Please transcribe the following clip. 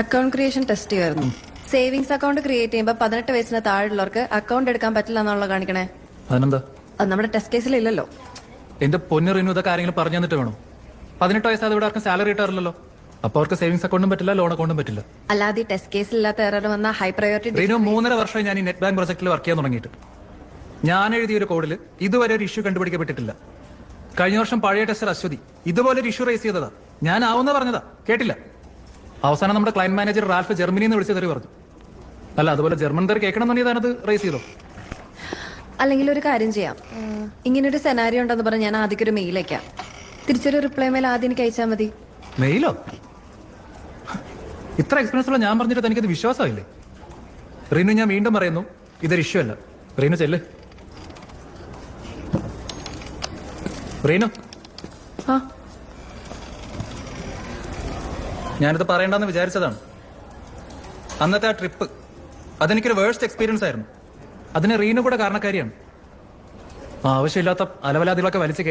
Account creation test ചെയ്യുമായിരുന്നു. Savings account create ചെയ്യുമ്പോൾ 18 വയസ്സിന് താഴെയുള്ളവർക്ക് അക്കൗണ്ട് എടുക്കാൻ പറ്റില്ല എന്നുള്ള കാണിക്കണേ. അതിനെന്താ? അത് നമ്മുടെ ടെസ്റ്റ് കേസിലില്ലല്ലോ. എന്റെ പൊന്നു റിനു, ഇതൊക്കെ ആരെങ്കിലും പറഞ്ഞു തന്നിട്ട് വേണോ? 18 വയസ്സാതെ ഇവിടെ ആർക്കും സാലറി കിട്ടാറില്ലല്ലോ. അപ്പൊ അവർക്ക് സേവിങ്സ് അക്കൗണ്ടും പറ്റില്ല, ലോൺ അക്കൗണ്ടും പറ്റില്ല. അല്ലാതെ ഈ ടെസ്റ്റ് കേസിലില്ലാത്ത എറർ വന്ന ഹൈ പ്രയോറിറ്റി. റിനു, 3.5 വർഷമായി ഞാൻ ഈ നെറ്റ് ബാങ്ക് പ്രൊജക്ടിൽ വർക്ക് ചെയ്യാൻ തുടങ്ങിയിട്ട്. ഞാൻ എഴുതിയ ഒരു കോഡിൽ ഇതുവരെ ഒരു ഇഷ്യൂ കണ്ടുപിടിക്കപ്പെട്ടിട്ടില്ല. കഴിഞ്ഞ വർഷം പഴയ ടെസ്റ്റർ അശ്വതി ഇതുപോലെ ഒരു ഇഷ്യൂ റേസ് ചെയ്തതാ. ഞാൻ ആവുന്ന പറഞ്ഞതാ, കേട്ടില്ല. അവസാനം നമ്മുടെ ക്ലയന്റ് മാനേജർ റാൽഫ് ജർമ്മനിയിൽ നിന്ന് വിളിച്ചു തെറി പറഞ്ഞു. അല്ല, അതുപോലെ ജർമ്മൻ തെറി കേൾക്കണം എന്നുണ്ടെങ്കിൽ താനത് റേസ് ചെയ്തോ. അല്ലെങ്കിൽ ഒരു കാര്യം ചെയ്യാം, ഇങ്ങനൊരു സെനാരിയോ ഉണ്ടെന്ന് പറഞ്ഞ് ഞാൻ ആദ്യം ഒരു മെയിൽ അയക്കാം. തിരിച്ചൊരു റിപ്ലൈ മെയിൽ ആദ്യം എനിക്ക് അയച്ചാൽ മതി. മെയിലോ? ഇത്ര എക്സ്പീരിയൻസ് ഉള്ള ഞാൻ പറഞ്ഞിട്ട് തനിക്കത് വിശ്വാസമായില്ലേ? റീനു, ഞാൻ വീണ്ടും പറയുന്നു, ഇതൊരു ഇഷ്യൂ അല്ല. റീനു ചെല്ല്. റീനു, ഞാനിത് പറയണ്ടെന്ന് വിചാരിച്ചതാണ്. അന്നത്തെ ആ ട്രിപ്പ് അതെനിക്കൊരു വേഴ്സ്റ്റ് എക്സ്പീരിയൻസ് ആയിരുന്നു. അതിന് റീനു കൂടെ കാരണക്കാരിയാണ്. ആവശ്യമില്ലാത്ത അലവലാദികളൊക്കെ വലിച്ചു